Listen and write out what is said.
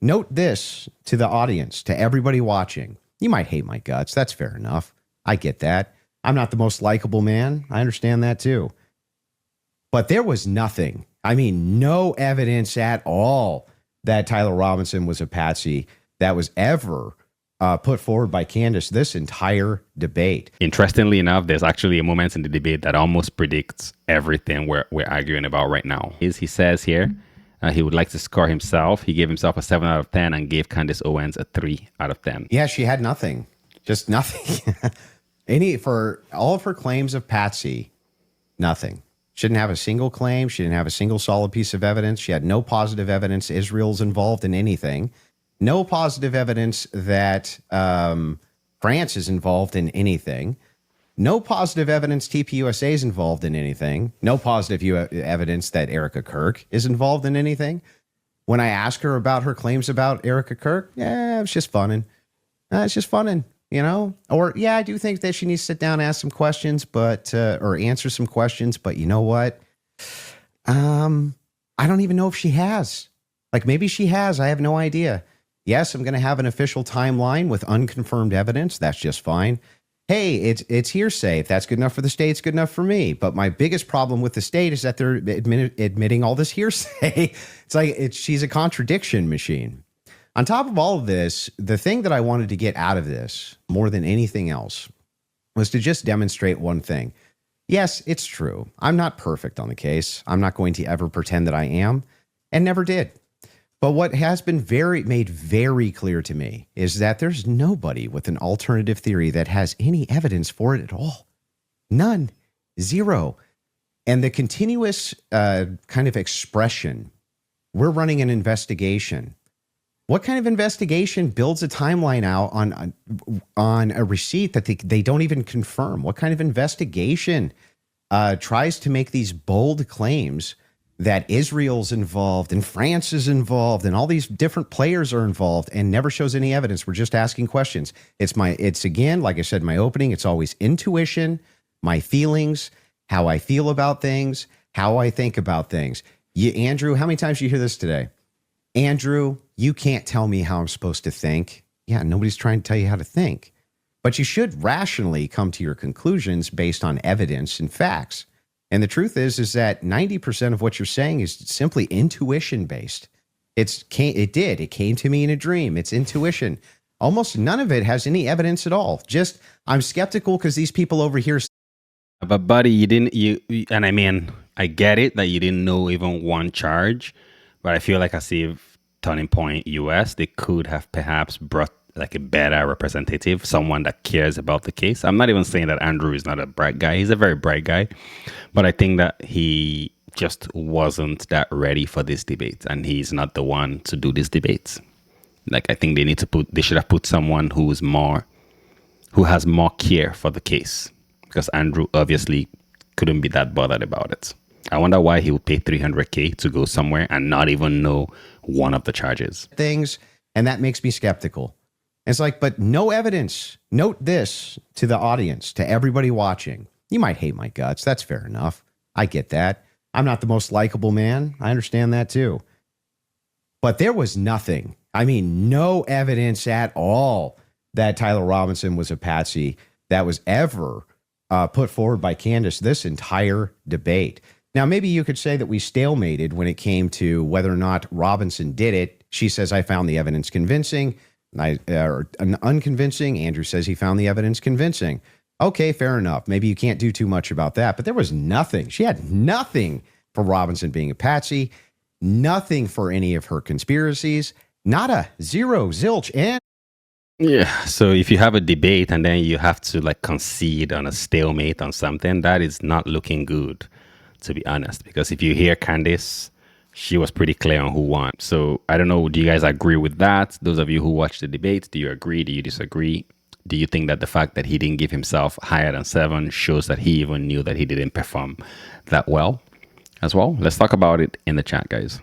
Note this to the audience, to everybody watching. You might hate my guts. That's fair enough. I get that. I'm not the most likable man. I understand that too. But there was nothing, no evidence at all that Tyler Robinson was a patsy that was ever put forward by Candace this entire debate. Interestingly enough, there's actually a moment in the debate that almost predicts everything we're arguing about right now. He says here he would like to score himself. He gave himself a 7 out of 10 and gave Candace Owens a 3 out of 10. Yeah, she had nothing. Just nothing. For all of her claims of patsy, nothing. She didn't have a single claim. She didn't have a single solid piece of evidence. She had no positive evidence Israel's involved in anything. No positive evidence that France is involved in anything. No positive evidence TPUSA is involved in anything. No positive evidence that Erica Kirk is involved in anything. When I ask her about her claims about Erica Kirk, it's just funning. It's just funning, Or, I do think that she needs to sit down and ask some questions, or answer some questions. But you know what? I don't even know if she has. Maybe she has. I have no idea. Yes, I'm going to have an official timeline with unconfirmed evidence. That's just fine. Hey, it's hearsay. If that's good enough for the state, it's good enough for me. But my biggest problem with the state is that they're admitting all this hearsay. She's a contradiction machine. On top of all of this, the thing that I wanted to get out of this more than anything else was to just demonstrate one thing. Yes, it's true. I'm not perfect on the case. I'm not going to ever pretend that I am, and never did. But what has been made very clear to me is that there's nobody with an alternative theory that has any evidence for it at all. None. Zero. And the continuous kind of expression, we're running an investigation. What kind of investigation builds a timeline out on a receipt that they don't even confirm? What kind of investigation tries to make these bold claims that Israel's involved and France is involved and all these different players are involved and never shows any evidence? We're just asking questions. It's again, like I said in my opening, it's always intuition, my feelings, how I feel about things, how I think about things. Andrew, how many times did you hear this today? Andrew, you can't tell me how I'm supposed to think. Yeah, nobody's trying to tell you how to think. But you should rationally come to your conclusions based on evidence and facts. And the truth is that 90% of what you're saying is simply intuition based. It came to me in a dream. It's intuition. Almost none of it has any evidence at all. Just, I'm skeptical because these people over here. But buddy, I get it that you didn't know even one charge, but I feel like I see Turning Point US, they could have perhaps brought like a better representative, someone that cares about the case. I'm not even saying that Andrew is not a bright guy. He's a very bright guy. But I think that he just wasn't that ready for this debate. And he's not the one to do these debates. I think they should have put someone who has more care for the case. Because Andrew obviously couldn't be that bothered about it. I wonder why he would pay $300K to go somewhere and not even know one of the charges. Things, and that makes me skeptical. It's but no evidence. Note this to the audience, to everybody watching. You might hate my guts. That's fair enough. I get that. I'm not the most likable man. I understand that too. But there was nothing. No evidence at all that Tyler Robinson was a patsy that was ever put forward by Candace this entire debate. Now, maybe you could say that we stalemated when it came to whether or not Robinson did it. She says, I found the evidence convincing. Unconvincing. Andrew says he found the evidence convincing. Okay, fair enough. Maybe you can't do too much about that, but there was nothing. She had nothing for Robinson being a patsy, nothing for any of her conspiracies, nada, zero, zilch, and yeah. So if you have a debate and then you have to concede on a stalemate on something, that is not looking good, to be honest. Because if you hear Candace, she was pretty clear on who won. So I don't know. Do you guys agree with that? Those of you who watch the debates, do you agree? Do you disagree? Do you think that the fact that he didn't give himself higher than 7 shows that he even knew that he didn't perform that well as well? Let's talk about it in the chat, guys.